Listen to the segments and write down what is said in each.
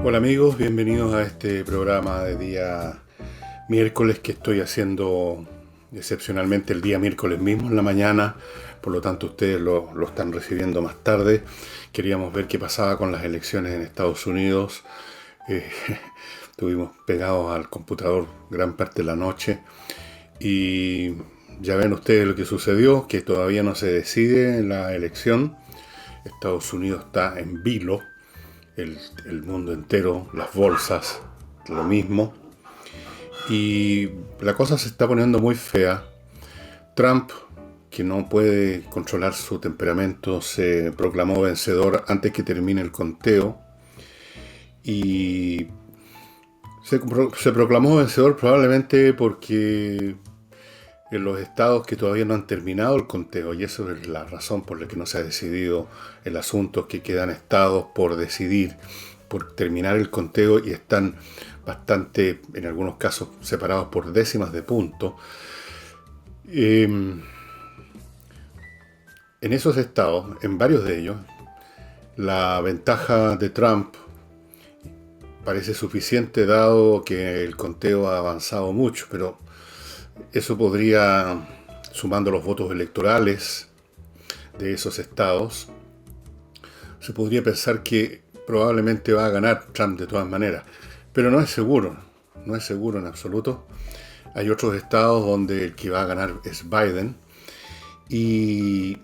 Hola amigos, bienvenidos a este programa de día miércoles que estoy haciendo excepcionalmente el día miércoles mismo en la mañana, por lo tanto ustedes lo están recibiendo más tarde. Queríamos ver qué pasaba con las elecciones en Estados Unidos. Eh, Estuvimos pegados al computador gran parte de la noche y ya ven ustedes lo que sucedió, que todavía no se decide la elección. Estados Unidos está en vilo, el mundo entero, las bolsas, lo mismo. Y la cosa se está poniendo muy fea. Trump, que no puede controlar su temperamento, se proclamó vencedor antes que termine el conteo. Y se proclamó vencedor probablemente porque en los estados que todavía no han terminado el conteo, y eso es la razón por la que no se ha decidido el asunto, que quedan estados por decidir, por terminar el conteo y están bastante, en algunos casos, separados por décimas de punto. En esos estados, en varios de ellos, la ventaja de Trump parece suficiente dado que el conteo ha avanzado mucho, pero eso podría, sumando los votos electorales de esos estados, se podría pensar que probablemente va a ganar Trump de todas maneras. Pero no es seguro, no es seguro en absoluto. Hay otros estados donde el que va a ganar es Biden y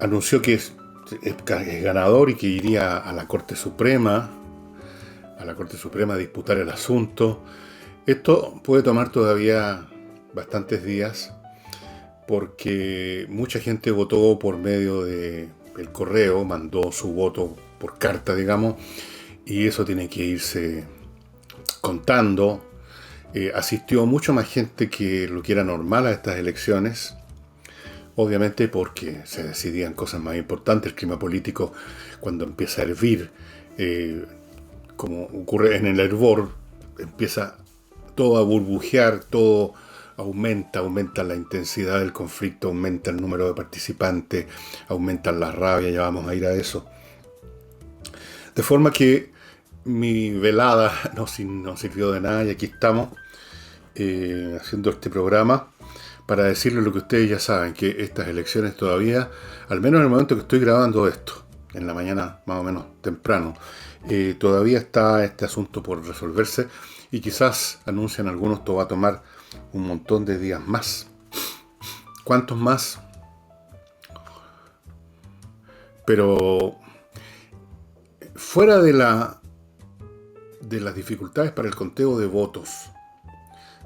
anunció que es ganador y que iría a la Corte Suprema a disputar el asunto. Esto puede tomar todavía bastantes días porque mucha gente votó por medio de el correo, mandó su voto por carta, digamos, y eso tiene que irse contando. Asistió mucho más gente que lo que era normal a estas elecciones, obviamente porque se decidían cosas más importantes. El clima político, cuando empieza a hervir, eh, como ocurre en el hervor, empieza todo a burbujear, todo aumenta la intensidad del conflicto, aumenta el número de participantes, aumenta la rabia, ya vamos a ir a eso. De forma que mi velada no sirvió de nada y aquí estamos haciendo este programa para decirles lo que ustedes ya saben, que estas elecciones todavía, al menos en el momento que estoy grabando esto, en la mañana más o menos temprano, todavía está este asunto por resolverse y quizás anuncian algunos que va a tomar un montón de días más. ¿Cuántos más? Pero fuera de las dificultades para el conteo de votos,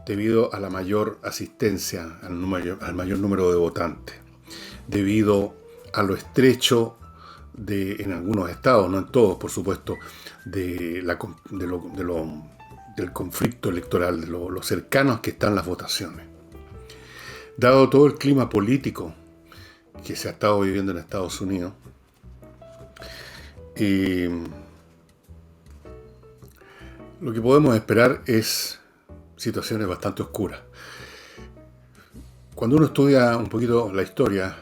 debido a la mayor asistencia, al mayor número de votantes, debido a lo estrecho en algunos estados, no en todos, por supuesto, del conflicto electoral, de lo cercanos que están las votaciones. Dado todo el clima político que se ha estado viviendo en Estados Unidos, eh, lo que podemos esperar es situaciones bastante oscuras. Cuando uno estudia un poquito la historia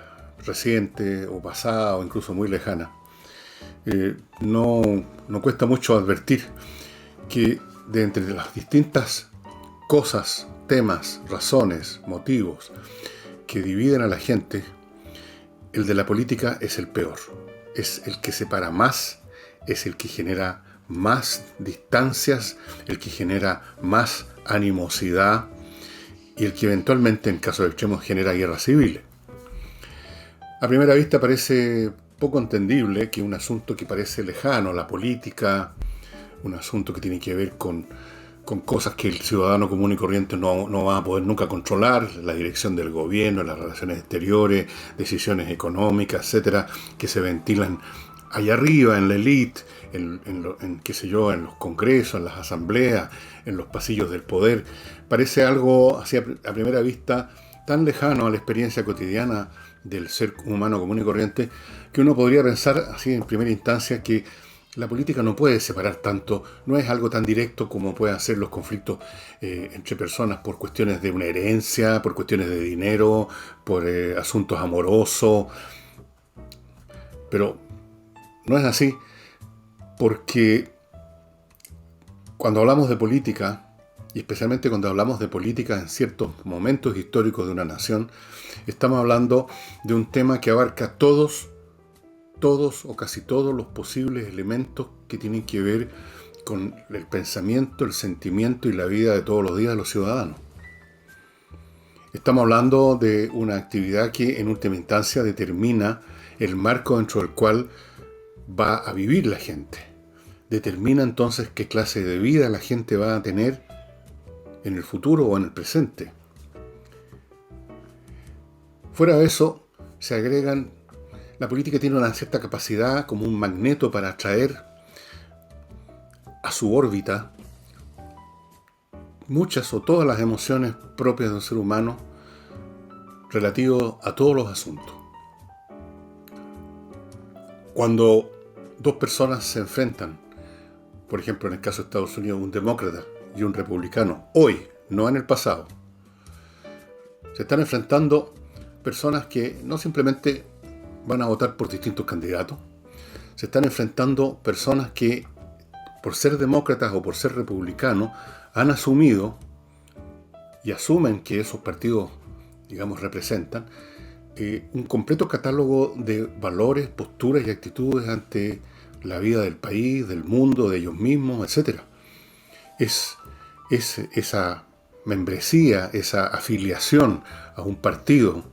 reciente o pasada o incluso muy lejana, no cuesta mucho advertir que de entre las distintas cosas, temas, razones, motivos que dividen a la gente, el de la política es el peor. Es el que separa más, es el que genera más distancias, el que genera más animosidad y el que eventualmente, en caso de extremos, genera guerras civiles. A primera vista parece poco entendible que un asunto que parece lejano, la política, un asunto que tiene que ver con cosas que el ciudadano común y corriente no va a poder nunca controlar, la dirección del gobierno, las relaciones exteriores, decisiones económicas, etcétera, que se ventilan allá arriba, en la élite, qué sé yo, en los congresos, en las asambleas, en los pasillos del poder. Parece algo, así a primera vista, tan lejano a la experiencia cotidiana del ser humano común y corriente, que uno podría pensar, así en primera instancia, que la política no puede separar tanto, no es algo tan directo como pueden ser los conflictos entre personas por cuestiones de una herencia, por cuestiones de dinero, por asuntos amorosos, pero no es así porque Cuando hablamos de política, y especialmente cuando hablamos de política en ciertos momentos históricos de una nación, estamos hablando de un tema que abarca todos o casi todos los posibles elementos que tienen que ver con el pensamiento, el sentimiento y la vida de todos los días de los ciudadanos. Estamos hablando de una actividad que en última instancia determina el marco dentro del cual va a vivir la gente. Determina entonces qué clase de vida la gente va a tener en el futuro o en el presente. Fuera de eso, se agregan, la política tiene una cierta capacidad como un magneto para atraer a su órbita muchas o todas las emociones propias de un ser humano relativo a todos los asuntos. Cuando dos personas se enfrentan, por ejemplo en el caso de Estados Unidos, un demócrata y un republicano, hoy, no en el pasado, se están enfrentando personas que no simplemente van a votar por distintos candidatos, se están enfrentando personas que, por ser demócratas o por ser republicanos, han asumido y asumen que esos partidos, digamos, representan un completo catálogo de valores, posturas y actitudes ante la vida del país, del mundo, de ellos mismos, etc. Es esa membresía, esa afiliación a un partido,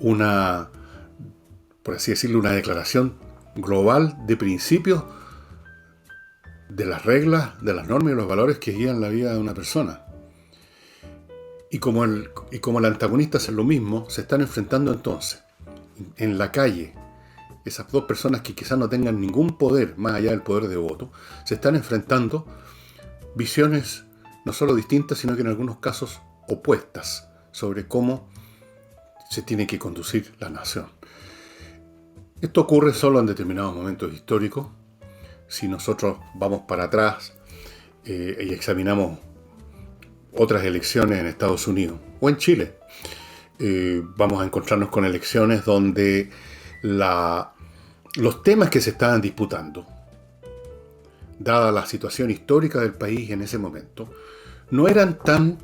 una, por así decirlo, una declaración global de principios, de las reglas, de las normas y los valores que guían la vida de una persona. Y como el antagonista hace lo mismo, se están enfrentando entonces, en la calle, esas dos personas que quizás no tengan ningún poder, más allá del poder de voto, se están enfrentando visiones no solo distintas, sino que en algunos casos opuestas, sobre cómo se tiene que conducir la nación. Esto ocurre solo en determinados momentos históricos. Si nosotros vamos para atrás y examinamos otras elecciones en Estados Unidos o en Chile, vamos a encontrarnos con elecciones donde los temas que se estaban disputando, dada la situación histórica del país en ese momento, no eran tan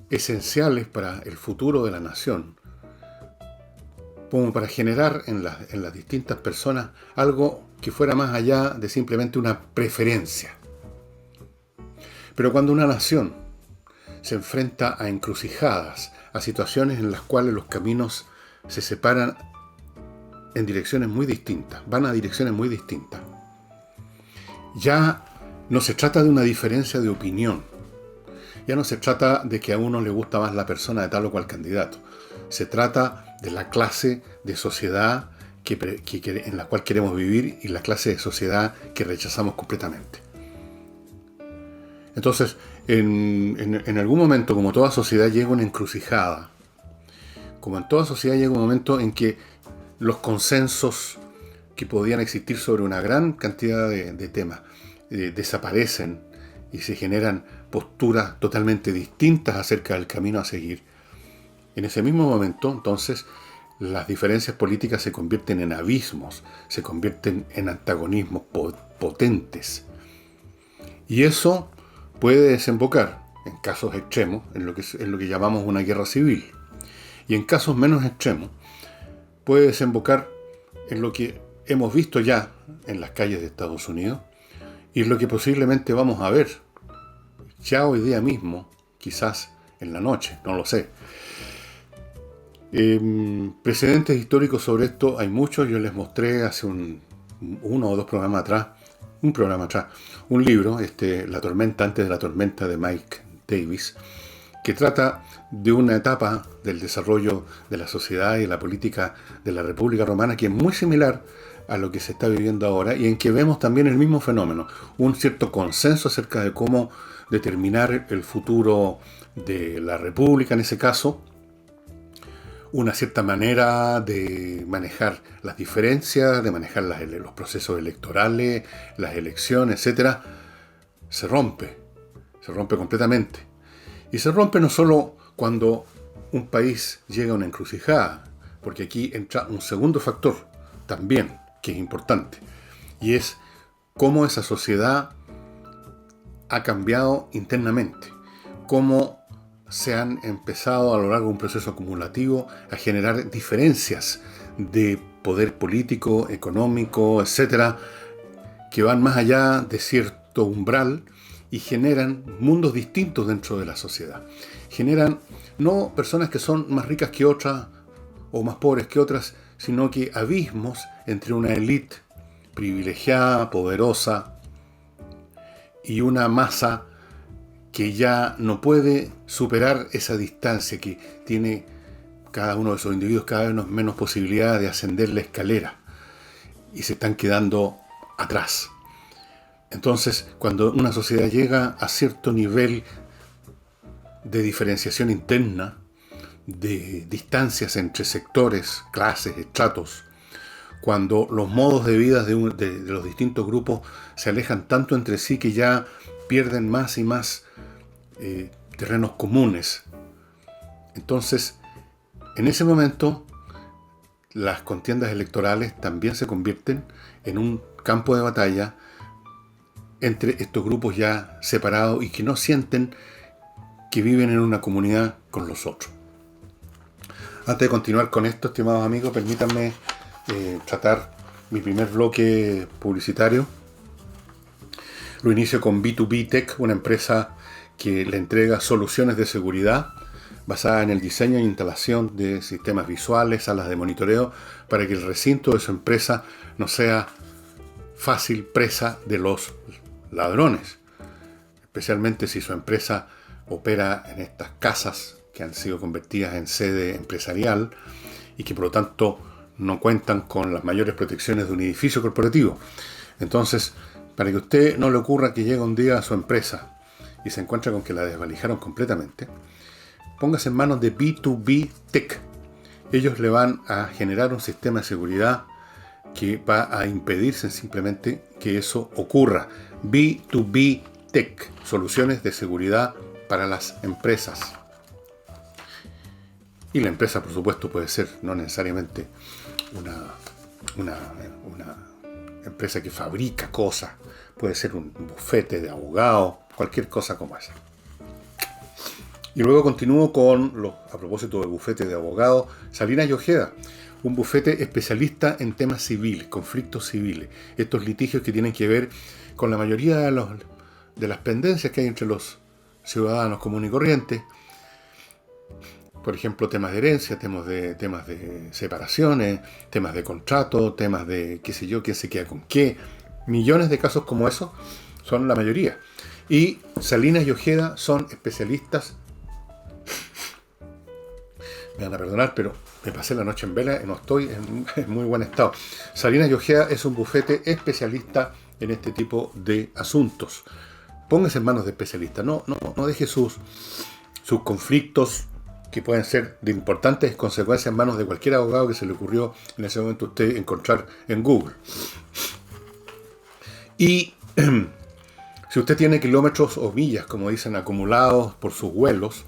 esenciales para el futuro de la nación como para generar en las distintas personas algo que fuera más allá de simplemente una preferencia. Pero cuando una nación se enfrenta a encrucijadas, a situaciones en las cuales los caminos se separan en direcciones muy distintas, van a direcciones muy distintas, ya no se trata de una diferencia de opinión, ya no se trata de que a uno le gusta más la persona de tal o cual candidato, se trata de la clase de sociedad en la cual queremos vivir y la clase de sociedad que rechazamos completamente. Entonces, en algún momento, como toda sociedad, llega una encrucijada. Como en toda sociedad llega un momento en que los consensos que podían existir sobre una gran cantidad de temas desaparecen y se generan posturas totalmente distintas acerca del camino a seguir. En ese mismo momento, entonces, las diferencias políticas se convierten en abismos, se convierten en antagonismos potentes. Y eso puede desembocar, en casos extremos, en lo que llamamos una guerra civil. Y en casos menos extremos, puede desembocar en lo que hemos visto ya en las calles de Estados Unidos y en lo que posiblemente vamos a ver ya hoy día mismo, quizás en la noche, no lo sé. Precedentes históricos sobre esto hay muchos. Yo les mostré hace uno o dos programas atrás, un libro, La tormenta antes de la tormenta, de Mike Davis, que trata de una etapa del desarrollo de la sociedad y de la política de la República Romana que es muy similar a lo que se está viviendo ahora y en que vemos también el mismo fenómeno, un cierto consenso acerca de cómo determinar el futuro de la República en ese caso, una cierta manera de manejar las diferencias, de manejar los procesos electorales, las elecciones, etc. Se rompe completamente. Y se rompe no solo cuando un país llega a una encrucijada, porque aquí entra un segundo factor también, que es importante, y es cómo esa sociedad ha cambiado internamente, cómo se han empezado a lo largo de un proceso acumulativo a generar diferencias de poder político, económico, etcétera, que van más allá de cierto umbral y generan mundos distintos dentro de la sociedad. Generan no personas que son más ricas que otras o más pobres que otras, sino que abismos entre una élite privilegiada, poderosa, y una masa que ya no puede superar esa distancia, que tiene cada uno de esos individuos cada vez menos posibilidades de ascender la escalera y se están quedando atrás. Entonces, cuando una sociedad llega a cierto nivel de diferenciación interna, de distancias entre sectores, clases, estratos, cuando los modos de vida de los distintos grupos se alejan tanto entre sí que ya pierden más y más terrenos comunes. Entonces, en ese momento, las contiendas electorales también se convierten en un campo de batalla entre estos grupos ya separados y que no sienten que viven en una comunidad con los otros. Antes de continuar con esto, estimados amigos, permítanme tratar mi primer bloque publicitario. Lo inicio con B2B Tech, una empresa que le entrega soluciones de seguridad basada en el diseño e instalación de sistemas visuales, salas de monitoreo, para que el recinto de su empresa no sea fácil presa de los ladrones, especialmente si su empresa opera en estas casas que han sido convertidas en sede empresarial y que por lo tanto no cuentan con las mayores protecciones de un edificio corporativo. Entonces, para que a usted no le ocurra que llegue un día a su empresa y se encuentra con que la desvalijaron completamente, póngase en manos de B2B Tech. Ellos le van a generar un sistema de seguridad que va a impedirse simplemente que eso ocurra. B2B Tech, soluciones de seguridad para las empresas. Y la empresa, por supuesto, puede ser no necesariamente una empresa que fabrica cosas, puede ser un bufete de abogados, cualquier cosa como esa. Y luego continúo con, a propósito del bufete de abogados, Salinas y Ojeda, un bufete especialista en temas civiles, conflictos civiles, estos litigios que tienen que ver con la mayoría de las pendencias que hay entre los ciudadanos comunes y corrientes. Por ejemplo, temas de herencia, temas de separaciones, temas de contrato, temas de qué sé yo, quién se queda con qué. Millones de casos como esos son la mayoría. Y Salinas y Ojeda son especialistas. Me van a perdonar, pero me pasé la noche en vela y no estoy en muy buen estado. Salinas y Ojeda es un bufete especialista en este tipo de asuntos. Póngase en manos de especialistas. No deje sus conflictos, que pueden ser de importantes consecuencias, en manos de cualquier abogado que se le ocurrió en ese momento a usted encontrar en Google. Y si usted tiene kilómetros o millas, como dicen, acumulados por sus vuelos,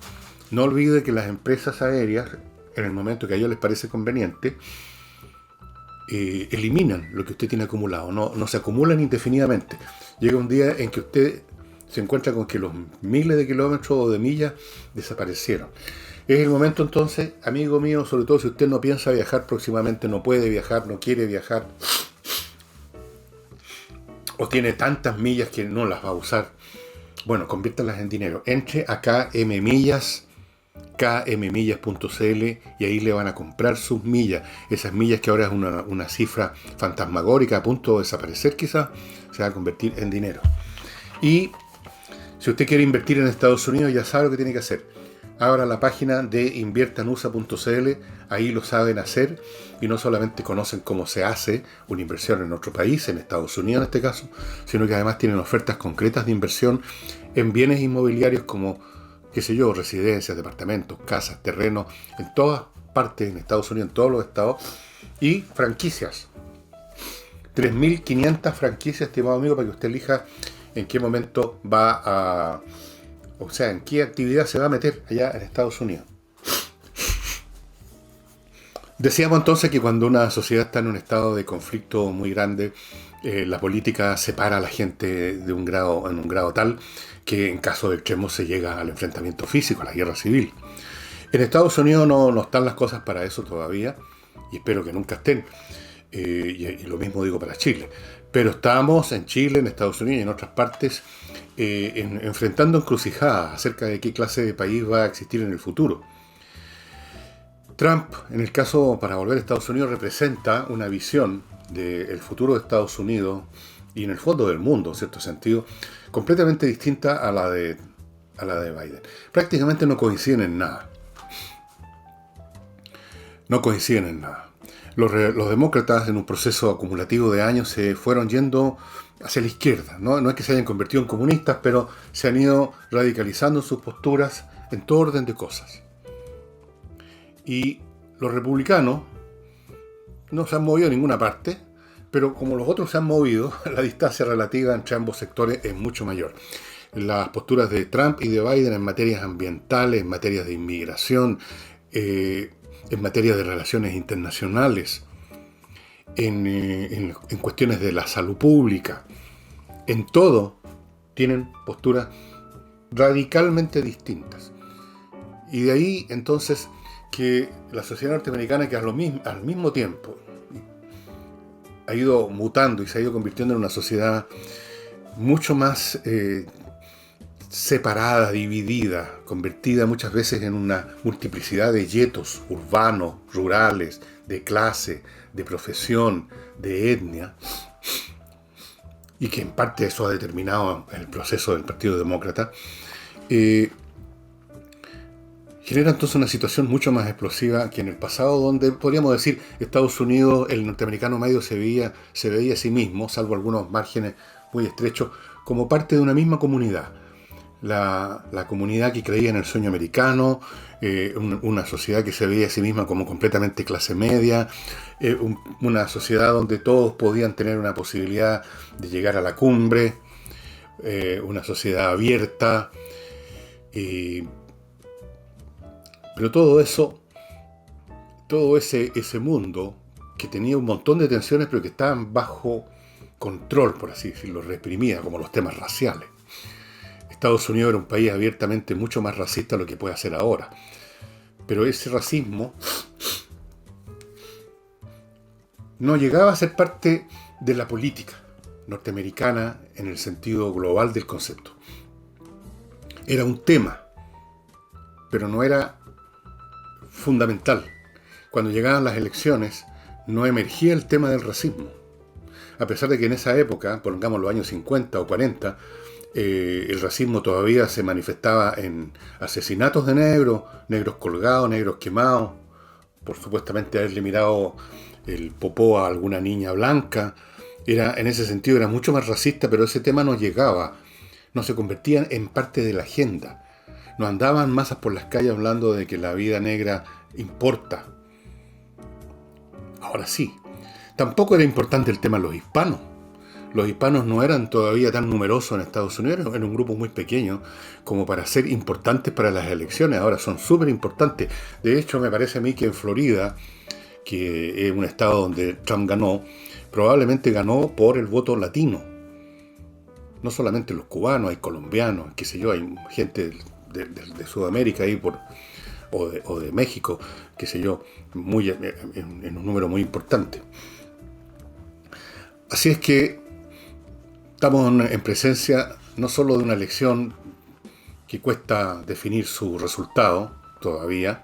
no olvide que las empresas aéreas, en el momento que a ellos les parece conveniente, eliminan lo que usted tiene acumulado. No se acumulan indefinidamente. Llega un día en que usted se encuentra con que los miles de kilómetros o de millas desaparecieron. Es el momento entonces, amigo mío, sobre todo si usted no piensa viajar próximamente, no puede viajar, no quiere viajar, o tiene tantas millas que no las va a usar. Bueno, conviértalas en dinero. Entre a kmmillas.cl y ahí le van a comprar sus millas. Esas millas que ahora es una cifra fantasmagórica a punto de desaparecer quizás, se va a convertir en dinero. Y si usted quiere invertir en Estados Unidos, ya sabe lo que tiene que hacer. Abra la página de inviertanusa.cl, ahí lo saben hacer y no solamente conocen cómo se hace una inversión en otro país, en Estados Unidos en este caso, sino que además tienen ofertas concretas de inversión en bienes inmobiliarios como, qué sé yo, residencias, departamentos, casas, terrenos, en todas partes en Estados Unidos, en todos los estados, y franquicias. 3.500 franquicias, estimado amigo, para que usted elija en qué momento va a... O sea, en qué actividad se va a meter allá en Estados Unidos. Decíamos entonces que cuando una sociedad está en un estado de conflicto muy grande, la política separa a la gente en un grado tal que en caso de extremo se llega al enfrentamiento físico, a la guerra civil. En Estados Unidos no están las cosas para eso todavía, y espero que nunca estén. Y lo mismo digo para Chile. Pero estamos en Chile, en Estados Unidos y en otras partes enfrentando encrucijadas acerca de qué clase de país va a existir en el futuro. Trump, en el caso, para volver a Estados Unidos, representa una visión del futuro de Estados Unidos y en el fondo del mundo, en cierto sentido, completamente distinta a la de Biden. Prácticamente no coinciden en nada. No coinciden en nada. Los demócratas, en un proceso acumulativo de años, se fueron yendo hacia la izquierda. No es que se hayan convertido en comunistas, pero se han ido radicalizando sus posturas en todo orden de cosas. Y los republicanos no se han movido a ninguna parte, pero como los otros se han movido, la distancia relativa entre ambos sectores es mucho mayor. Las posturas de Trump y de Biden en materias ambientales, en materias de inmigración, en materia de relaciones internacionales, en cuestiones de la salud pública, en todo tienen posturas radicalmente distintas. Y de ahí entonces que la sociedad norteamericana, que al mismo tiempo ha ido mutando y se ha ido convirtiendo en una sociedad mucho más separada, dividida, convertida muchas veces en una multiplicidad de guetos urbanos, rurales, de clase, de profesión, de etnia, y que en parte eso ha determinado el proceso del Partido Demócrata, genera entonces una situación mucho más explosiva que en el pasado, donde podríamos decir Estados Unidos, el norteamericano medio se veía a sí mismo, salvo algunos márgenes muy estrechos, como parte de una misma comunidad. La comunidad que creía en el sueño americano, una sociedad que se veía a sí misma como completamente clase media, una sociedad donde todos podían tener una posibilidad de llegar a la cumbre, una sociedad abierta, pero todo eso, todo ese mundo que tenía un montón de tensiones, pero que estaban bajo control, por así decirlo, reprimida, como los temas raciales. Estados Unidos era un país abiertamente mucho más racista de lo que puede hacer ahora. Pero ese racismo no llegaba a ser parte de la política norteamericana en el sentido global del concepto. Era un tema, pero no era fundamental. Cuando llegaban las elecciones, no emergía el tema del racismo. A pesar de que en esa época, pongamos los años 50 o 40, el racismo todavía se manifestaba en asesinatos de negros colgados, negros quemados, por supuestamente haberle mirado el popó a alguna niña blanca. En ese sentido era mucho más racista, pero ese tema no llegaba, no se convertía en parte de la agenda. No andaban masas por las calles hablando de que la vida negra importa. Ahora sí, tampoco era importante el tema de los hispanos. Los hispanos no eran todavía tan numerosos en Estados Unidos, eran un grupo muy pequeño como para ser importantes para las elecciones. Ahora son súper importantes. De hecho, me parece a mí que en Florida, que es un estado donde Trump ganó, probablemente ganó por el voto latino. No solamente los cubanos, hay colombianos, qué sé yo, hay gente de Sudamérica ahí o de México, qué sé yo, en un número muy importante. Así es que estamos en presencia no solo de una elección que cuesta definir su resultado todavía,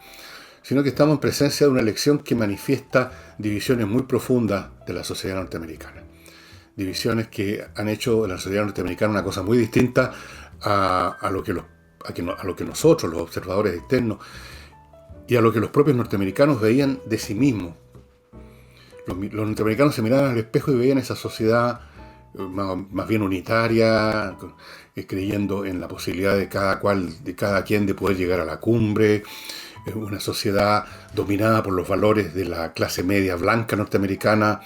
sino que estamos en presencia de una elección que manifiesta divisiones muy profundas de la sociedad norteamericana. Divisiones que han hecho de la sociedad norteamericana una cosa muy distinta a lo que nosotros, los observadores externos, y a lo que los propios norteamericanos veían de sí mismos. Los norteamericanos se miraban al espejo y veían esa sociedad más bien unitaria, creyendo en la posibilidad de cada quien de poder llegar a la cumbre, una sociedad dominada por los valores de la clase media blanca norteamericana,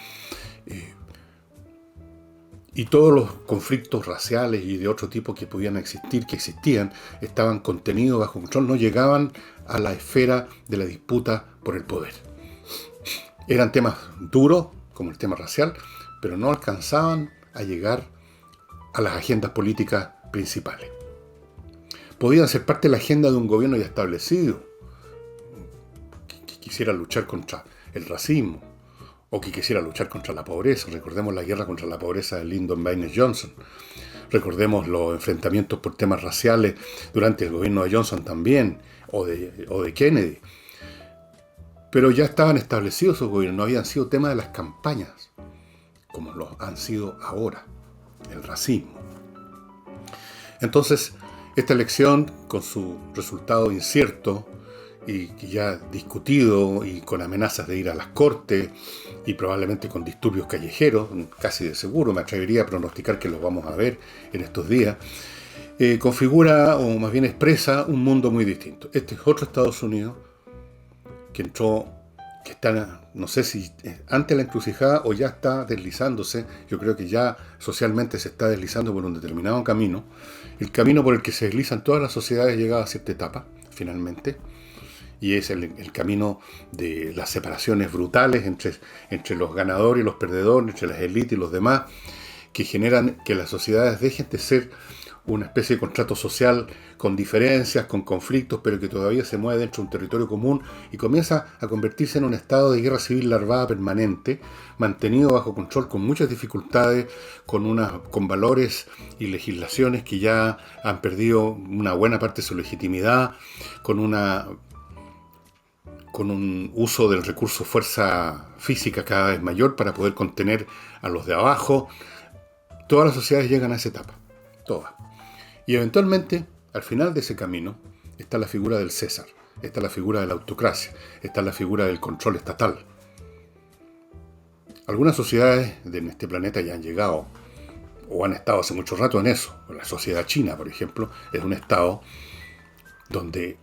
y todos los conflictos raciales y de otro tipo que podían existir, que existían, estaban contenidos bajo control, no llegaban a la esfera de la disputa por el poder. Eran temas duros, como el tema racial, pero no alcanzaban a llegar a las agendas políticas principales. podían ser parte de la agenda de un gobierno ya establecido, que quisiera luchar contra el racismo, o que quisiera luchar contra la pobreza. Recordemos la guerra contra la pobreza de Lyndon Baines Johnson. Recordemos los enfrentamientos por temas raciales durante el gobierno de Johnson también, o de Kennedy. Pero ya estaban establecidos esos gobiernos, no habían sido tema de las campañas, como lo han sido ahora, el racismo. Entonces, esta elección, con su resultado incierto, y ya discutido, y con amenazas de ir a las cortes, y probablemente con disturbios callejeros, casi de seguro, me atrevería a pronosticar que los vamos a ver en estos días, configura, o más bien expresa, un mundo muy distinto. Este es otro Estados Unidos que entró, que está, no sé si ante la encrucijada o ya está deslizándose. Yo creo que ya socialmente se está deslizando por un determinado camino, el camino por el que se deslizan todas las sociedades llegadas a cierta etapa, finalmente, y es el camino de las separaciones brutales entre los ganadores y los perdedores, entre las élites y los demás, que generan que las sociedades dejen de ser una especie de contrato social con diferencias, con conflictos, pero que todavía se mueve dentro de un territorio común y comienza a convertirse en un estado de guerra civil larvada permanente, mantenido bajo control con muchas dificultades, con valores y legislaciones que ya han perdido una buena parte de su legitimidad, con un uso del recurso fuerza física cada vez mayor para poder contener a los de abajo. Todas las sociedades llegan a esa etapa, todas. Y eventualmente, al final de ese camino, está la figura del César, está la figura de la autocracia, está la figura del control estatal. Algunas sociedades en este planeta ya han llegado, o han estado hace mucho rato en eso. La sociedad china, por ejemplo, es un estado donde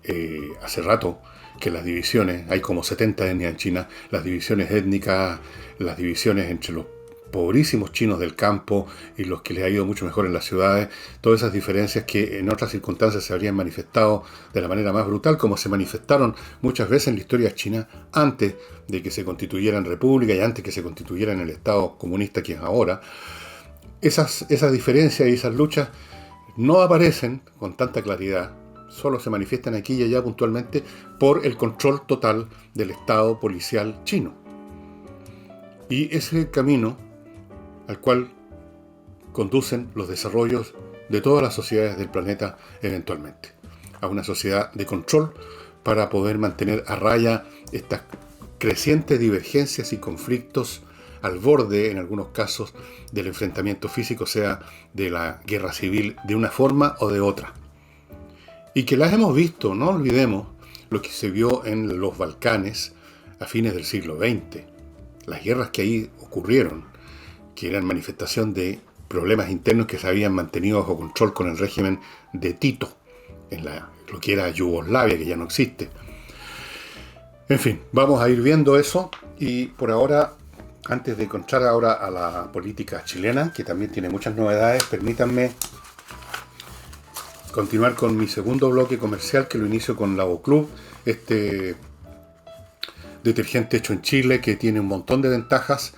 hace rato que las divisiones, hay como 70 etnias en China, las divisiones étnicas, las divisiones entre los pobrísimos chinos del campo y los que les ha ido mucho mejor en las ciudades, todas esas diferencias que en otras circunstancias se habrían manifestado de la manera más brutal, como se manifestaron muchas veces en la historia china antes de que se constituyera en república y antes que se constituyera en el Estado comunista que es ahora. Esas diferencias y esas luchas no aparecen con tanta claridad, solo se manifiestan aquí y allá puntualmente por el control total del Estado policial chino. Y ese es el camino al cual conducen los desarrollos de todas las sociedades del planeta eventualmente, a una sociedad de control para poder mantener a raya estas crecientes divergencias y conflictos al borde, en algunos casos, del enfrentamiento físico, sea de la guerra civil de una forma o de otra. Y que las hemos visto, no olvidemos lo que se vio en los Balcanes a fines del siglo XX, las guerras que ahí ocurrieron, que eran manifestación de problemas internos que se habían mantenido bajo control con el régimen de Tito, en lo que era Yugoslavia, que ya no existe. En fin, vamos a ir viendo eso, y por ahora, antes de encontrar ahora a la política chilena, que también tiene muchas novedades, permítanme continuar con mi segundo bloque comercial, que lo inicio con Lavoclub, este detergente hecho en Chile que tiene un montón de ventajas,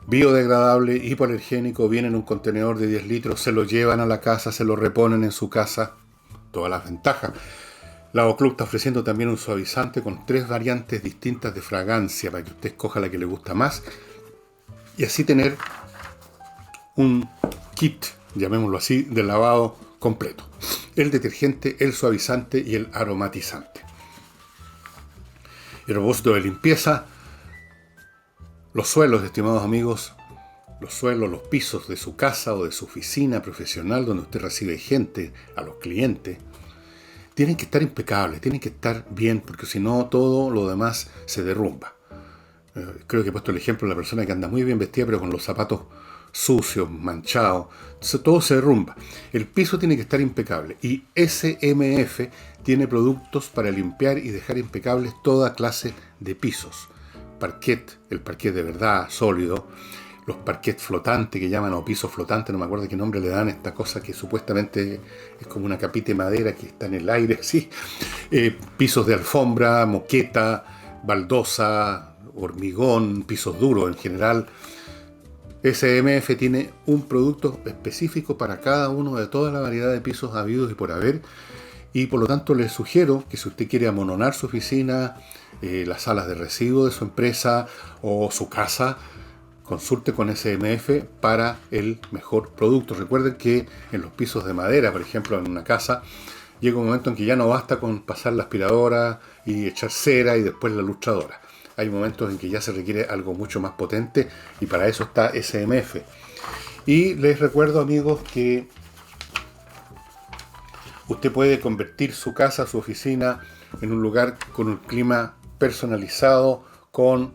biodegradable, hipoalergénico, viene en un contenedor de 10 litros, se lo llevan a la casa, se lo reponen en su casa, todas las ventajas. Lavoclub está ofreciendo también un suavizante con 3 variantes distintas de fragancia para que usted escoja la que le gusta más y así tener un kit, llamémoslo así, de lavado completo: el detergente, el suavizante y el aromatizante. Y a propósito de limpieza, los suelos, estimados amigos, los suelos, los pisos de su casa o de su oficina profesional donde usted recibe gente, a los clientes, tienen que estar impecables, tienen que estar bien, porque si no todo lo demás se derrumba. Creo que he puesto el ejemplo de la persona que anda muy bien vestida pero con los zapatos sucios, manchados, entonces todo se derrumba. El piso tiene que estar impecable y SMF tiene productos para limpiar y dejar impecables toda clase de pisos. Parquet, el parquet de verdad, sólido, los parquet flotantes que llaman, o pisos flotantes, no me acuerdo qué nombre le dan a esta cosa que supuestamente es como una capita de madera que está en el aire, ¿sí? Pisos de alfombra, moqueta, baldosa, hormigón, pisos duros en general. SMF tiene un producto específico para cada uno de toda la variedad de pisos habidos y por haber, Y por lo tanto les sugiero que si usted quiere amononar su oficina, las salas de residuos de su empresa o su casa, consulte con SMF para el mejor producto. Recuerden que en los pisos de madera, por ejemplo, en una casa, llega un momento en que ya no basta con pasar la aspiradora y echar cera y después la lustradora. Hay momentos en que ya se requiere algo mucho más potente y para eso está SMF. Y les recuerdo, amigos, que usted puede convertir su casa, su oficina, en un lugar con un clima personalizado con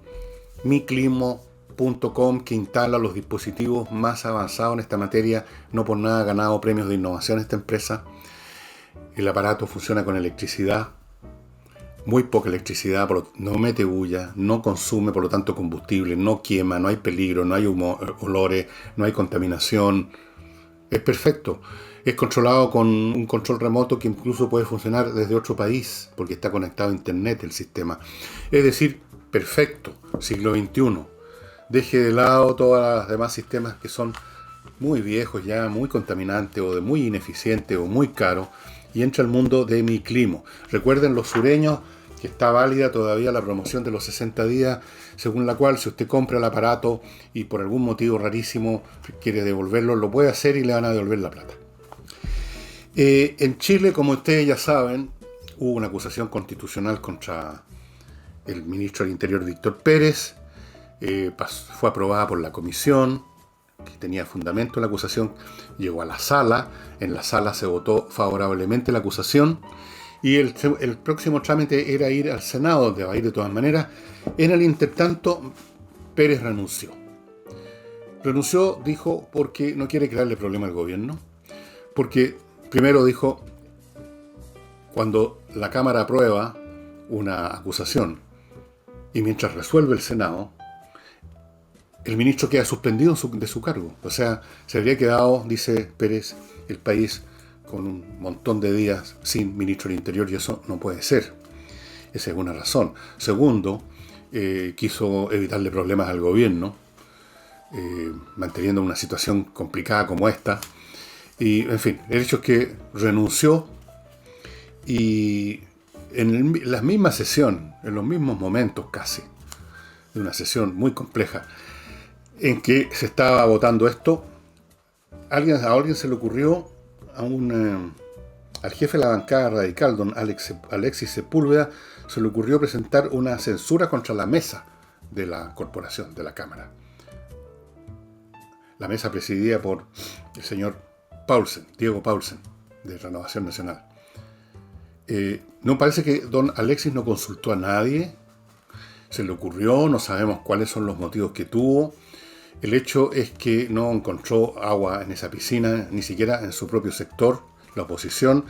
miclimo.com, que instala los dispositivos más avanzados en esta materia. No por nada ha ganado premios de innovación esta empresa. El aparato funciona con electricidad, muy poca electricidad, no mete bulla, no consume por lo tanto combustible, no quema, no hay peligro, no hay olores, no hay contaminación. Es perfecto. Es controlado con un control remoto que incluso puede funcionar desde otro país, porque está conectado a internet el sistema. Es decir, perfecto, siglo XXI. Deje de lado todos los demás sistemas que son muy viejos ya, muy contaminantes o de muy ineficientes o muy caros, y entra al mundo de Miclimo. Recuerden los sureños que está válida todavía la promoción de los 60 días, según la cual si usted compra el aparato y por algún motivo rarísimo quiere devolverlo, lo puede hacer y le van a devolver la plata. En Chile, como ustedes ya saben, hubo una acusación constitucional contra el ministro del Interior, Víctor Pérez. Fue aprobada por la comisión, que tenía fundamento la acusación, llegó a la sala. En la sala se votó favorablemente la acusación y el próximo trámite era ir al Senado, donde va a ir de todas maneras. En el intertanto, Pérez renunció. Renunció, dijo, porque no quiere crearle problema al gobierno, porque primero dijo, cuando la Cámara aprueba una acusación y mientras resuelve el Senado, el ministro queda suspendido de su cargo. O sea, se habría quedado, dice Pérez, el país con un montón de días sin ministro del Interior, y eso no puede ser. Esa es una razón. Segundo, quiso evitarle problemas al gobierno, manteniendo una situación complicada como esta. Y, en fin, el hecho es que renunció y en la misma sesión, en los mismos momentos casi, de una sesión muy compleja, en que se estaba votando esto, a alguien se le ocurrió, al jefe de la bancada radical, don Alexis Sepúlveda, se le ocurrió presentar una censura contra la mesa de la corporación, de la Cámara. La mesa presidida por el señor Diego Paulsen, de Renovación Nacional. No parece que don Alexis no consultó a nadie, se le ocurrió, no sabemos cuáles son los motivos que tuvo. El hecho es que no encontró agua en esa piscina, ni siquiera en su propio sector, la oposición.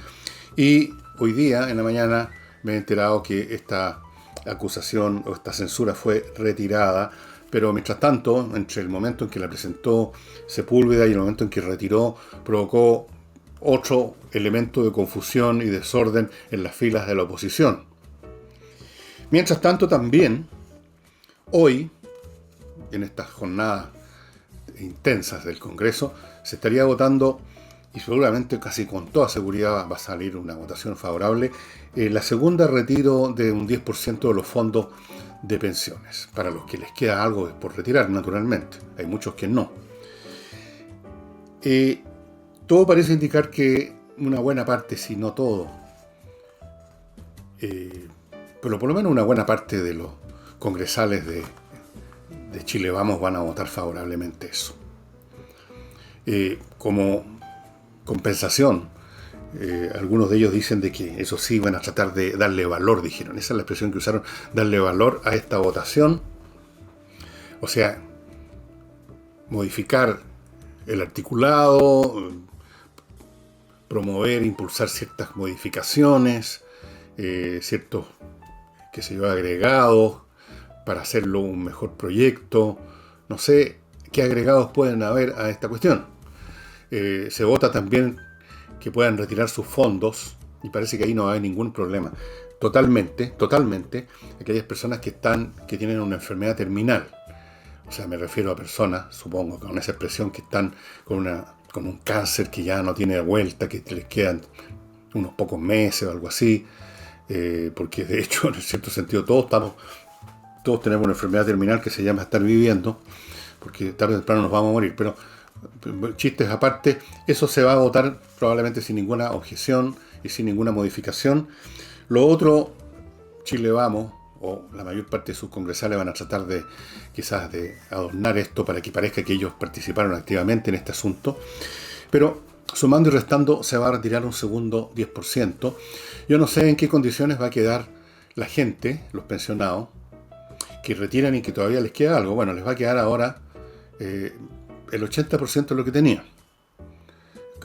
Y hoy día, en la mañana, me he enterado que esta acusación o esta censura fue retirada. Pero mientras tanto, entre el momento en que la presentó Sepúlveda y el momento en que retiró, provocó otro elemento de confusión y desorden en las filas de la oposición. Mientras tanto, también, hoy, en estas jornadas intensas del Congreso, se estaría votando, y seguramente casi con toda seguridad va a salir una votación favorable, la segunda retiro de un 10% de los fondos de pensiones, para los que les queda algo por retirar, naturalmente. Hay muchos que no. Todo parece indicar que una buena parte, si no todo, pero por lo menos una buena parte de los congresales de Chile Vamos van a votar favorablemente eso. Como compensación, algunos de ellos dicen de que eso sí van a tratar de darle valor, dijeron. Esa es la expresión que usaron, darle valor a esta votación. O sea, modificar el articulado, promover, impulsar ciertas modificaciones, ciertos, agregados, para hacerlo un mejor proyecto. No sé qué agregados pueden haber a esta cuestión. Se vota también que puedan retirar sus fondos, y parece que ahí no hay ningún problema. Totalmente, aquellas personas que tienen una enfermedad terminal. O sea, me refiero a personas, supongo, con esa expresión, que están con un cáncer que ya no tiene vuelta, que les quedan unos pocos meses o algo así, porque de hecho, en cierto sentido, todos tenemos una enfermedad terminal que se llama estar viviendo, porque tarde o temprano nos vamos a morir, pero chistes aparte, eso se va a votar probablemente sin ninguna objeción y sin ninguna modificación. Lo otro, Chile Vamos, o la mayor parte de sus congresales van a tratar de quizás de adornar esto para que parezca que ellos participaron activamente en este asunto, pero sumando y restando se va a retirar un segundo 10%. Yo no sé en qué condiciones va a quedar la gente, los pensionados, que retiran y que todavía les queda algo. Bueno, les va a quedar ahora el 80% de lo que tenía.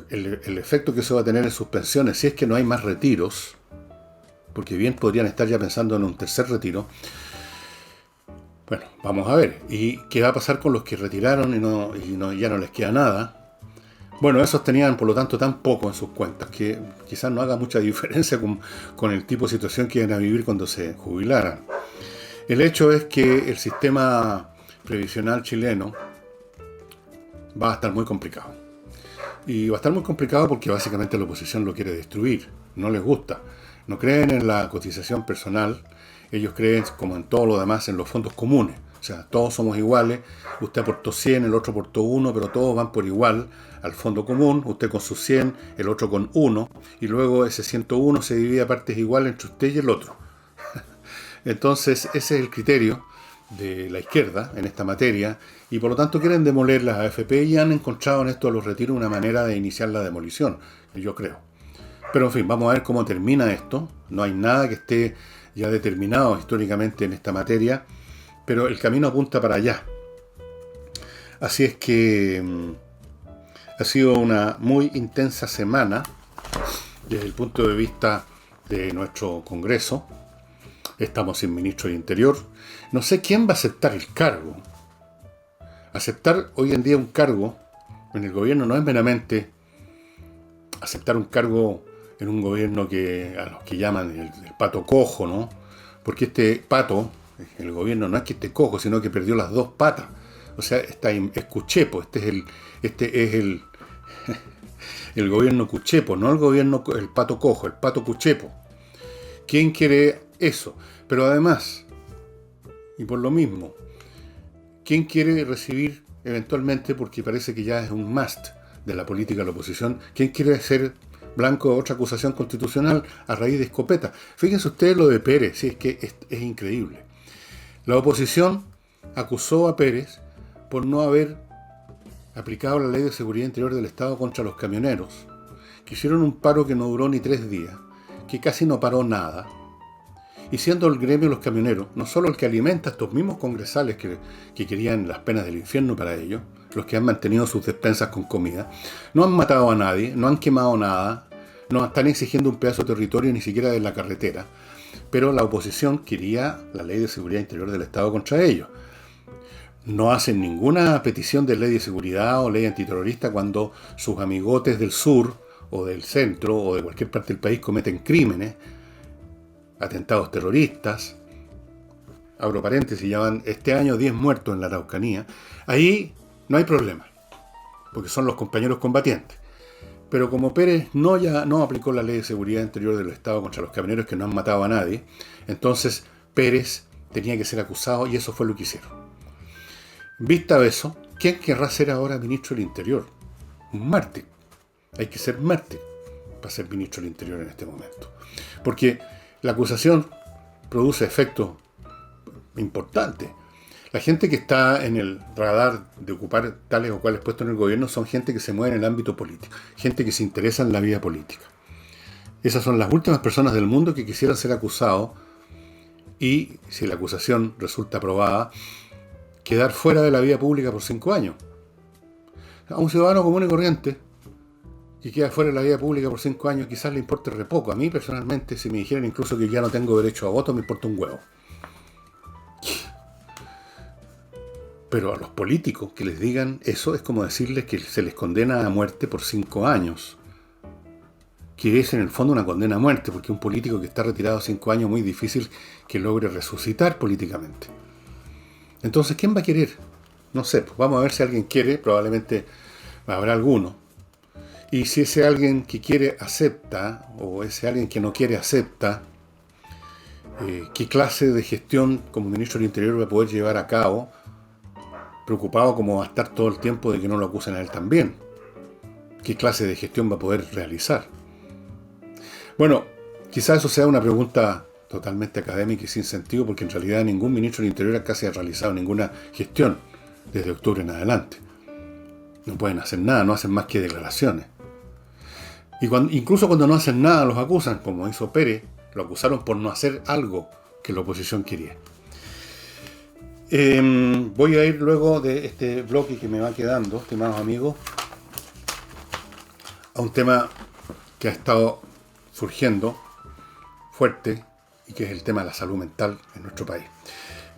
El efecto que eso va a tener en sus pensiones, si es que no hay más retiros, porque bien podrían estar ya pensando en un tercer retiro. Bueno, vamos a ver. ¿Y qué va a pasar con los que retiraron y ya no les queda nada? Bueno, esos tenían por lo tanto tan poco en sus cuentas que quizás no haga mucha diferencia con el tipo de situación que iban a vivir cuando se jubilaran. El hecho es que el sistema previsional chileno va a estar muy complicado. Y va a estar muy complicado porque básicamente la oposición lo quiere destruir. No les gusta. No creen en la cotización personal. Ellos creen, como en todo lo demás, en los fondos comunes. O sea, todos somos iguales. Usted aportó 100, el otro aportó 1, pero todos van por igual al fondo común. Usted con sus 100, el otro con 1. Y luego ese 101 se divide a partes iguales entre usted y el otro. Entonces, ese es el criterio de la izquierda en esta materia, y por lo tanto quieren demoler las AFP y han encontrado en esto de los retiros una manera de iniciar la demolición, yo creo. Pero en fin, vamos a ver cómo termina esto. No hay nada que esté ya determinado históricamente en esta materia, pero el camino apunta para allá. Así es que ha sido una muy intensa semana desde el punto de vista de nuestro Congreso. Estamos sin ministro de Interior. No sé quién va a aceptar el cargo. Aceptar hoy en día un cargo en el gobierno no es meramente aceptar un cargo en un gobierno a los que llaman el pato cojo, ¿no? Porque este pato, el gobierno no es que esté cojo, sino que perdió las dos patas. O sea, es cuchepo. Este es el gobierno cuchepo, no el pato cojo, el pato cuchepo. ¿Quién quiere eso? Pero además, y por lo mismo, ¿quién quiere recibir eventualmente, porque parece que ya es un must de la política de la oposición, quién quiere ser blanco de otra acusación constitucional a raíz de escopeta? Fíjense ustedes lo de Pérez, sí, es que es increíble. La oposición acusó a Pérez por no haber aplicado la Ley de Seguridad Interior del Estado contra los camioneros, que hicieron un paro que no duró ni 3 días, que casi no paró nada. Y siendo el gremio de los camioneros, no solo el que alimenta a estos mismos congresales que querían las penas del infierno para ellos, los que han mantenido sus despensas con comida, no han matado a nadie, no han quemado nada, no están exigiendo un pedazo de territorio ni siquiera de la carretera, pero la oposición quería la Ley de Seguridad Interior del Estado contra ellos. No hacen ninguna petición de ley de seguridad o ley antiterrorista cuando sus amigotes del sur o del centro o de cualquier parte del país cometen crímenes, atentados terroristas. Abro paréntesis, ya van este año 10 muertos en la Araucanía. Ahí no hay problema, porque son los compañeros combatientes. Pero como Pérez no aplicó la Ley de Seguridad Interior del Estado contra los camioneros que no han matado a nadie, entonces Pérez tenía que ser acusado y eso fue lo que hicieron. Vista de eso, ¿quién querrá ser ahora ministro del Interior? Un mártir. Hay que ser mártir para ser ministro del Interior en este momento. Porque la acusación produce efectos importantes. La gente que está en el radar de ocupar tales o cuales puestos en el gobierno son gente que se mueve en el ámbito político, gente que se interesa en la vida política. Esas son las últimas personas del mundo que quisieran ser acusados y, si la acusación resulta aprobada, quedar fuera de la vida pública por 5 años. A un ciudadano común y corriente que queda fuera de la vida pública por 5 años quizás le importe re poco. A mí personalmente, si me dijeran incluso que ya no tengo derecho a voto, me importa un huevo. Pero a los políticos que les digan eso es como decirles que se les condena a muerte por 5 años. Que es en el fondo una condena a muerte, porque un político que está retirado 5 años es muy difícil que logre resucitar políticamente. Entonces, ¿quién va a querer? No sé, pues vamos a ver si alguien quiere, probablemente habrá alguno. Y si ese alguien que quiere acepta, o ese alguien que no quiere acepta, ¿qué clase de gestión como ministro del Interior va a poder llevar a cabo, preocupado como va a estar todo el tiempo de que no lo acusen a él también? ¿Qué clase de gestión va a poder realizar? Bueno, quizás eso sea una pregunta totalmente académica y sin sentido, porque en realidad ningún ministro del Interior casi ha realizado ninguna gestión desde octubre en adelante. No pueden hacer nada, no hacen más que declaraciones. Y incluso cuando no hacen nada los acusan, como hizo Pérez, lo acusaron por no hacer algo que la oposición quería. Voy a ir luego de este bloque que me va quedando, estimados amigos, a un tema que ha estado surgiendo fuerte y que es el tema de la salud mental en nuestro país.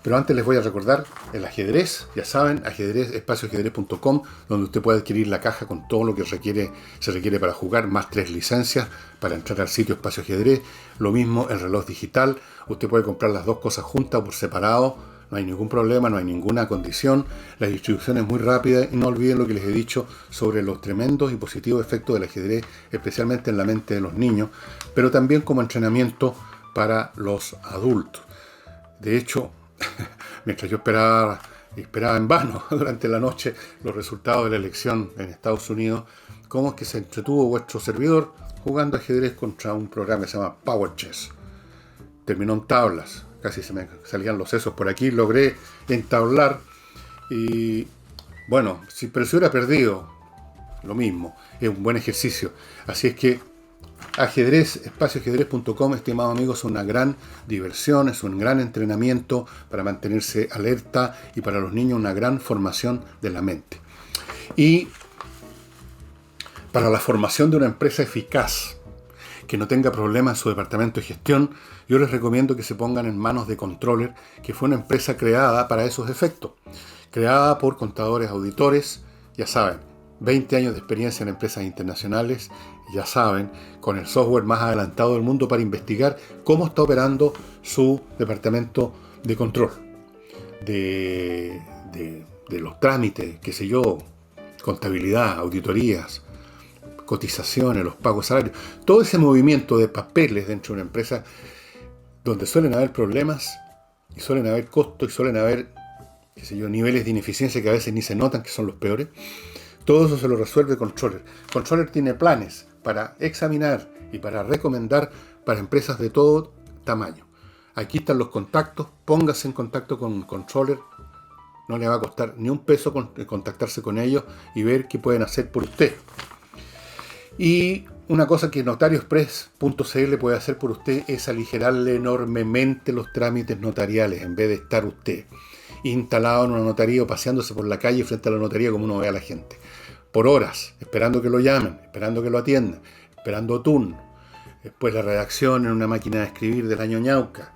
Pero antes les voy a recordar el ajedrez, ya saben, espacioajedrez.com, donde usted puede adquirir la caja con todo lo que se requiere para jugar, más 3 licencias para entrar al sitio Espacio Ajedrez. Lo mismo el reloj digital, usted puede comprar las dos cosas juntas o por separado, no hay ningún problema, no hay ninguna condición. La distribución es muy rápida y no olviden lo que les he dicho sobre los tremendos y positivos efectos del ajedrez, especialmente en la mente de los niños, pero también como entrenamiento para los adultos. De hecho, mientras yo esperaba en vano durante la noche los resultados de la elección en Estados Unidos, cómo es que se entretuvo vuestro servidor jugando ajedrez contra un programa que se llama Power Chess. Terminó en tablas, casi se me salían los sesos por aquí, logré entablar y bueno, pero si hubiera perdido, lo mismo, es un buen ejercicio. Así es que espacioajedrez.com, estimados amigos, es una gran diversión, es un gran entrenamiento para mantenerse alerta y para los niños una gran formación de la mente. Y para la formación de una empresa eficaz, que no tenga problemas en su departamento de gestión, yo les recomiendo que se pongan en manos de Controller, que fue una empresa creada para esos efectos, creada por contadores auditores, ya saben, 20 años de experiencia en empresas internacionales, ya saben, con el software más adelantado del mundo para investigar cómo está operando su departamento de control, de los trámites, qué sé yo, contabilidad, auditorías, cotizaciones, los pagos salarios, todo ese movimiento de papeles dentro de una empresa donde suelen haber problemas y suelen haber costos y suelen haber, qué sé yo, niveles de ineficiencia que a veces ni se notan, que son los peores. Todo eso se lo resuelve Controller. Controller tiene planes para examinar y para recomendar para empresas de todo tamaño. Aquí están los contactos, póngase en contacto con Controller. No le va a costar ni un peso contactarse con ellos y ver qué pueden hacer por usted. Y una cosa que notariospress.cl puede hacer por usted es aligerarle enormemente los trámites notariales, en vez de estar usted instalado en una notaría o paseándose por la calle frente a la notaría como uno ve a la gente, por horas, esperando que lo llamen, esperando que lo atiendan, esperando turno, después la redacción en una máquina de escribir del año Ñauca.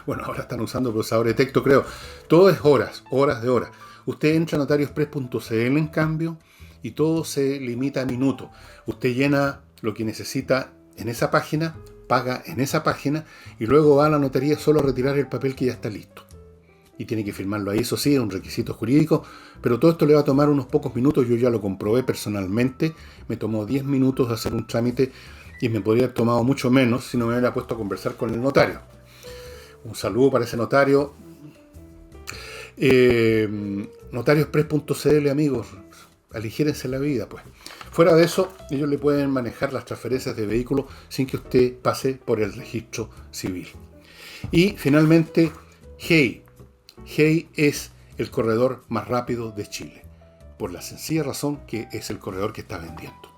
Bueno, ahora están usando procesador de texto, creo. Todo es horas de horas. Usted entra a notariospress.cl, en cambio, y todo se limita a minutos. Usted llena lo que necesita en esa página, paga en esa página, y luego va a la notaría solo a retirar el papel que ya está listo. Y tiene que firmarlo ahí, eso sí, es un requisito jurídico, pero todo esto le va a tomar unos pocos minutos. Yo ya lo comprobé personalmente, me tomó 10 minutos hacer un trámite y me podría haber tomado mucho menos si no me hubiera puesto a conversar con el notario. Un saludo para ese notario. Notariospress.cl, amigos, aligérense la vida, pues. Fuera de eso, ellos le pueden manejar las transferencias de vehículos sin que usted pase por el registro civil. Y finalmente, Hey es el corredor más rápido de Chile, por la sencilla razón que es el corredor que está vendiendo.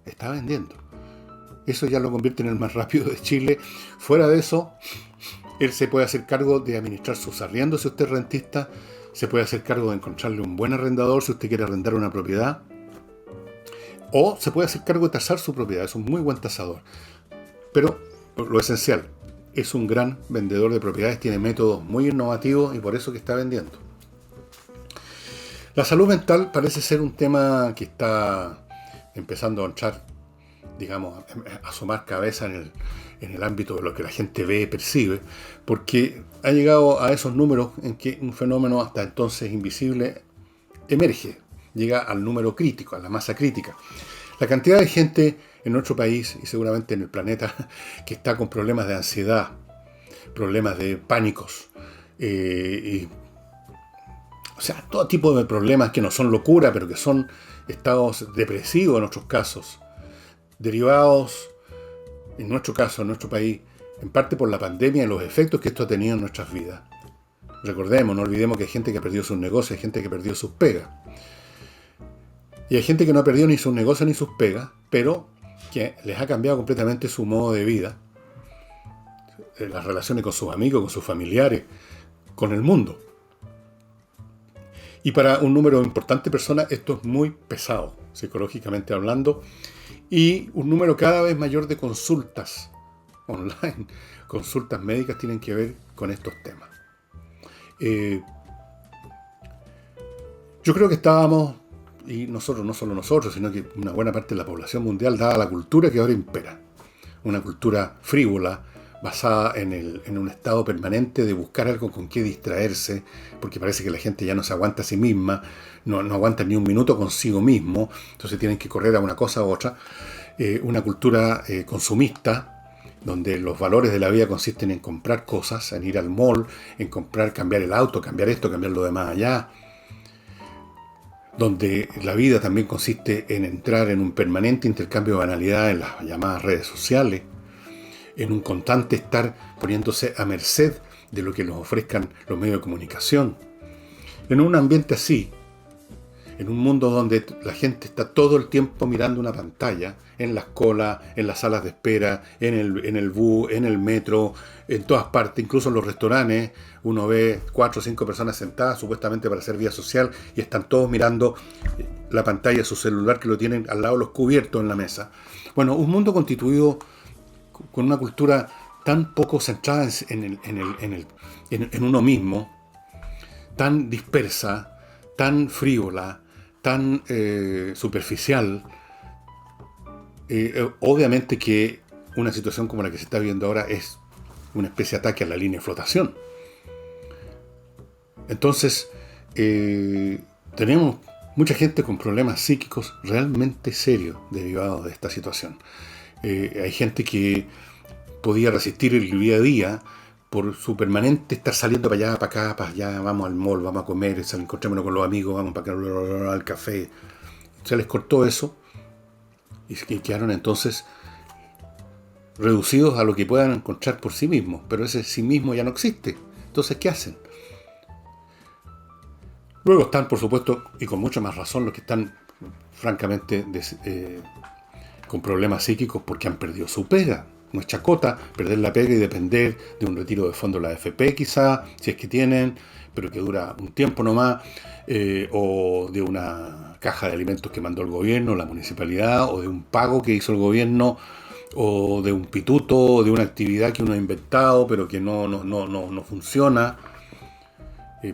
Está vendiendo. Eso ya lo convierte en el más rápido de Chile. Fuera de eso, él se puede hacer cargo de administrar sus arriendos si usted es rentista, se puede hacer cargo de encontrarle un buen arrendador si usted quiere arrendar una propiedad, o se puede hacer cargo de tasar su propiedad. Es un muy buen tasador. Pero lo esencial, es un gran vendedor de propiedades, tiene métodos muy innovativos y por eso que está vendiendo. La salud mental parece ser un tema que está empezando a entrar, digamos, a asomar cabeza en el ámbito de lo que la gente ve y percibe, porque ha llegado a esos números en que un fenómeno hasta entonces invisible emerge, llega al número crítico, a la masa crítica. La cantidad de gente en nuestro país y seguramente en el planeta que está con problemas de ansiedad, problemas de pánicos, o sea, todo tipo de problemas que no son locura, pero que son estados depresivos en otros casos, derivados, en nuestro caso, en nuestro país, en parte por la pandemia y los efectos que esto ha tenido en nuestras vidas. Recordemos, no olvidemos que hay gente que ha perdido sus negocios, hay gente que ha perdido sus pegas. Y hay gente que no ha perdido ni sus negocios ni sus pegas, pero que les ha cambiado completamente su modo de vida, las relaciones con sus amigos, con sus familiares, con el mundo. Y para un número importante de personas esto es muy pesado, psicológicamente hablando, y un número cada vez mayor de consultas online, consultas médicas tienen que ver con estos temas. Yo creo que estábamos, y nosotros, no solo nosotros, sino que una buena parte de la población mundial, dada la cultura que ahora impera, una cultura frívola, basada en un estado permanente de buscar algo con qué distraerse, porque parece que la gente ya no se aguanta a sí misma, no aguanta ni un minuto consigo mismo, entonces tienen que correr a una cosa u otra. Una cultura consumista, donde los valores de la vida consisten en comprar cosas, en ir al mall, en comprar, cambiar el auto, cambiar esto, cambiar lo demás allá, donde la vida también consiste en entrar en un permanente intercambio de banalidad en las llamadas redes sociales, en un constante estar poniéndose a merced de lo que nos ofrezcan los medios de comunicación. En un ambiente así, en un mundo donde la gente está todo el tiempo mirando una pantalla, en las colas, en las salas de espera, en el bus, en el metro, en todas partes, incluso en los restaurantes, uno ve 4 o 5 personas sentadas supuestamente para hacer vía social y están todos mirando la pantalla de su celular que lo tienen al lado de los cubiertos en la mesa. Bueno, un mundo constituido con una cultura tan poco centrada en uno mismo, tan dispersa, tan frívola, tan superficial. Obviamente que una situación como la que se está viendo ahora es una especie de ataque a la línea de flotación. Entonces, tenemos mucha gente con problemas psíquicos realmente serios derivados de esta situación. Hay gente que podía resistir el día a día por su permanente estar saliendo para allá, para acá, para allá, vamos al mall, vamos a comer, encontrémonos con los amigos, vamos para acá, al café. Se les cortó eso y quedaron entonces reducidos a lo que puedan encontrar por sí mismos, pero ese sí mismo ya no existe. Entonces, ¿qué hacen? Luego están, por supuesto, y con mucha más razón, los que están francamente con problemas psíquicos porque han perdido su pega. No es chacota perder la pega y depender de un retiro de fondo de la AFP quizá, si es que tienen, pero que dura un tiempo nomás, o de una caja de alimentos que mandó el gobierno, la municipalidad, o de un pago que hizo el gobierno, o de un pituto, o de una actividad que uno ha inventado pero que no funciona.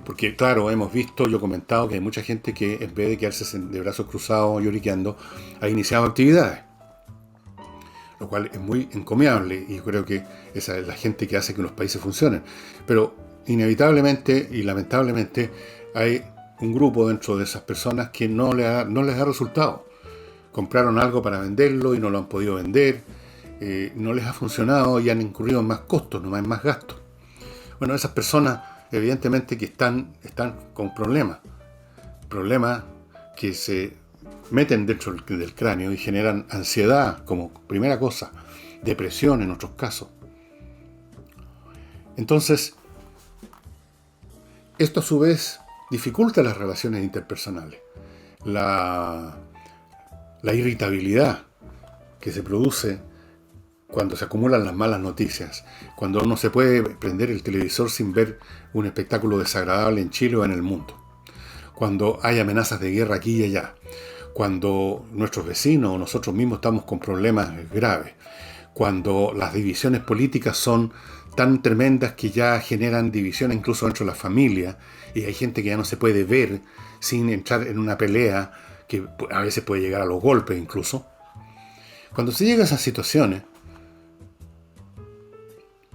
Porque claro, hemos visto, yo he comentado que hay mucha gente que en vez de quedarse de brazos cruzados lloriqueando, ha iniciado actividades, lo cual es muy encomiable y creo que esa es la gente que hace que los países funcionen. Pero inevitablemente y lamentablemente hay un grupo dentro de esas personas que no les da resultado. Compraron algo para venderlo y no lo han podido vender, no les ha funcionado y han incurrido en más costos, no en más gastos. Bueno, esas personas evidentemente que están con problemas que se meten dentro del cráneo y generan ansiedad como primera cosa, depresión en otros casos. Entonces, esto a su vez dificulta las relaciones interpersonales. La irritabilidad que se produce cuando se acumulan las malas noticias, cuando no se puede prender el televisor sin ver un espectáculo desagradable en Chile o en el mundo, cuando hay amenazas de guerra aquí y allá, cuando nuestros vecinos o nosotros mismos estamos con problemas graves, cuando las divisiones políticas son tan tremendas que ya generan divisiones incluso dentro de la familia y hay gente que ya no se puede ver sin entrar en una pelea que a veces puede llegar a los golpes incluso. Cuando se llega a esas situaciones,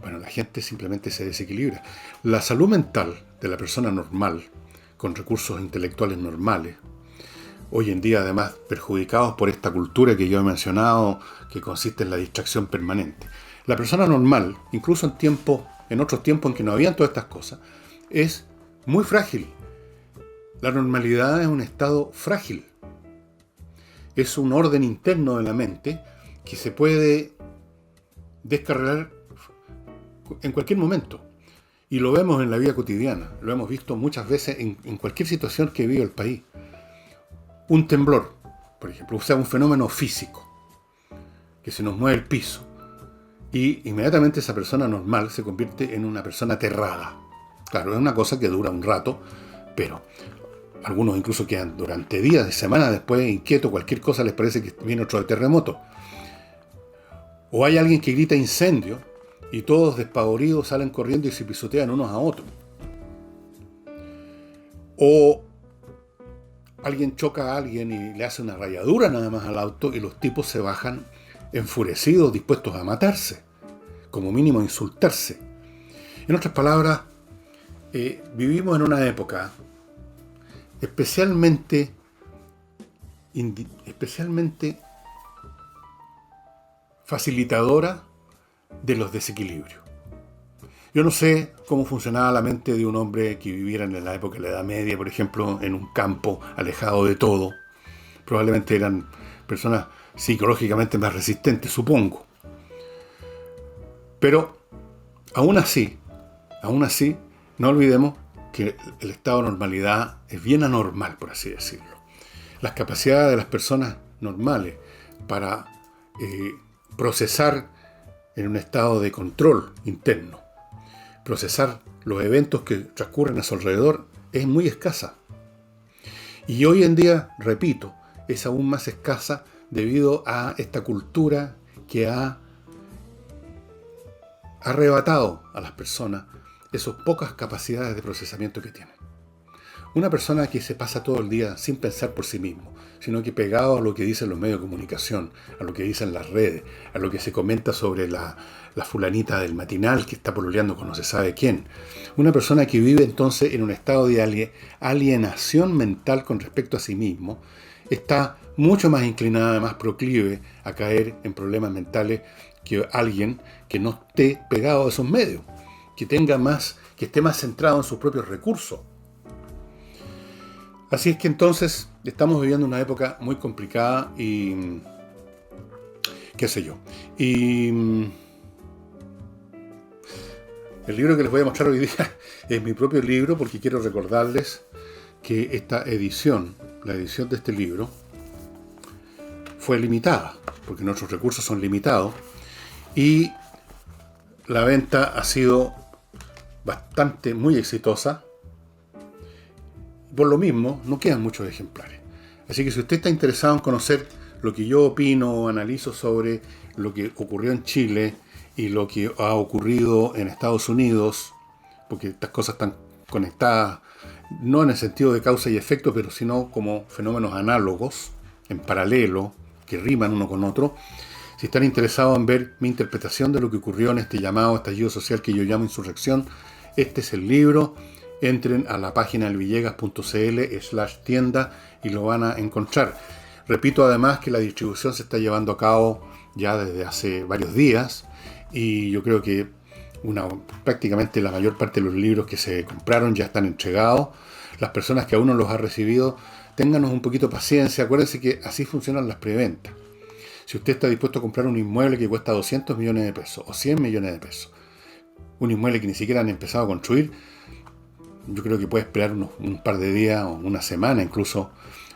bueno, la gente simplemente se desequilibra. La salud mental de la persona normal, con recursos intelectuales normales, hoy en día además perjudicados por esta cultura que yo he mencionado, que consiste en la distracción permanente. La persona normal, incluso en otros tiempos en que no habían todas estas cosas, es muy frágil. La normalidad es un estado frágil. Es un orden interno de la mente que se puede descarrilar en cualquier momento. Y lo vemos en la vida cotidiana, lo hemos visto muchas veces en cualquier situación que vive el país. Un temblor, por ejemplo, o sea, un fenómeno físico, que se nos mueve el piso, y inmediatamente esa persona normal se convierte en una persona aterrada. Claro, es una cosa que dura un rato, pero algunos incluso quedan durante días, de semanas después inquietos, cualquier cosa les parece que viene otro terremoto. O hay alguien que grita incendio y todos despavoridos salen corriendo y se pisotean unos a otros. O alguien choca a alguien y le hace una rayadura nada más al auto y los tipos se bajan enfurecidos, dispuestos a matarse, como mínimo a insultarse. En otras palabras, vivimos en una época especialmente facilitadora de los desequilibrios. Yo no sé cómo funcionaba la mente de un hombre que viviera en la época de la Edad Media, por ejemplo, en un campo alejado de todo. Probablemente eran personas psicológicamente más resistentes, supongo. Pero aún así, no olvidemos que el estado de normalidad es bien anormal, por así decirlo. Las capacidades de las personas normales para procesar en un estado de control interno, procesar los eventos que transcurren a su alrededor, es muy escasa. Y hoy en día, repito, es aún más escasa debido a esta cultura que ha arrebatado a las personas esas pocas capacidades de procesamiento que tienen. Una persona que se pasa todo el día sin pensar por sí mismo, sino que pegado a lo que dicen los medios de comunicación, a lo que dicen las redes, a lo que se comenta sobre la fulanita del matinal que está pololeando con no se sabe quién. Una persona que vive entonces en un estado de alienación mental con respecto a sí mismo, está mucho más inclinada, más proclive a caer en problemas mentales que alguien que no esté pegado a esos medios, que esté más centrado en sus propios recursos. Así es que entonces estamos viviendo una época muy complicada y qué sé yo. Y el libro que les voy a mostrar hoy día es mi propio libro, porque quiero recordarles que esta edición, la edición de este libro, fue limitada, porque nuestros recursos son limitados, y la venta ha sido muy exitosa. Por lo mismo, no quedan muchos ejemplares. Así que si usted está interesado en conocer lo que yo opino o analizo sobre lo que ocurrió en Chile y lo que ha ocurrido en Estados Unidos, porque estas cosas están conectadas, no en el sentido de causa y efecto, pero sino como fenómenos análogos, en paralelo, que riman uno con otro. Si están interesados en ver mi interpretación de lo que ocurrió en este llamado estallido social que yo llamo insurrección, este es el libro. Entren a la página elvillegas.cl/tienda y lo van a encontrar. Repito además que la distribución se está llevando a cabo ya desde hace varios días y yo creo que prácticamente la mayor parte de los libros que se compraron ya están entregados. Las personas que aún no los han recibido, ténganos un poquito de paciencia. Acuérdense que así funcionan las preventas. Si usted está dispuesto a comprar un inmueble que cuesta 200 millones de pesos o 100 millones de pesos, un inmueble que ni siquiera han empezado a construir, yo creo que puede esperar un par de días o una semana incluso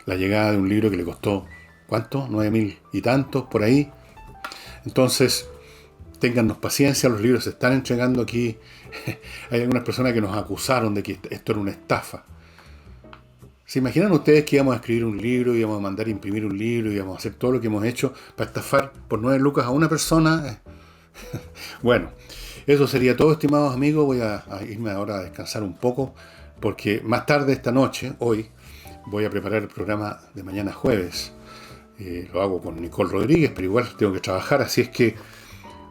la llegada de un libro que le costó, ¿cuánto? 9.000 y tantos por ahí. Entonces, téngannos paciencia, los libros se están entregando aquí. Hay algunas personas que nos acusaron de que esto era una estafa. ¿Se imaginan ustedes que íbamos a escribir un libro, íbamos a mandar a imprimir un libro, íbamos a hacer todo lo que hemos hecho para estafar por 9 lucas a una persona? Bueno, eso sería todo, estimados amigos. Voy a irme ahora a descansar un poco, porque más tarde esta noche, hoy, voy a preparar el programa de mañana jueves. Lo hago con Nicole Rodríguez, pero igual tengo que trabajar, así es que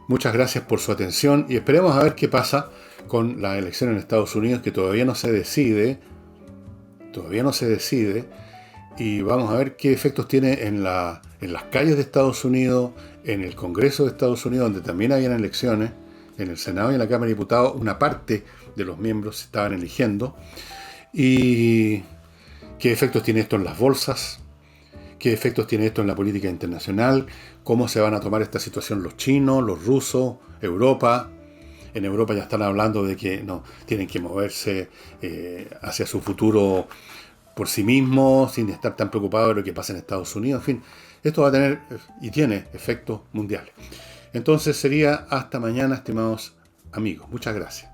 muchas gracias por su atención y esperemos a ver qué pasa con la elección en Estados Unidos, que todavía no se decide, y vamos a ver qué efectos tiene en las calles de Estados Unidos, en el Congreso de Estados Unidos, donde también habían elecciones, en el Senado y en la Cámara de Diputados, una parte de los miembros se estaban eligiendo, y qué efectos tiene esto en las bolsas, qué efectos tiene esto en la política internacional, cómo se van a tomar esta situación los chinos, los rusos, Europa. En Europa ya están hablando de que no tienen que moverse hacia su futuro por sí mismos, sin estar tan preocupados de lo que pasa en Estados Unidos. En fin, esto va a tener y tiene efectos mundiales. Entonces sería hasta mañana, estimados amigos. Muchas gracias.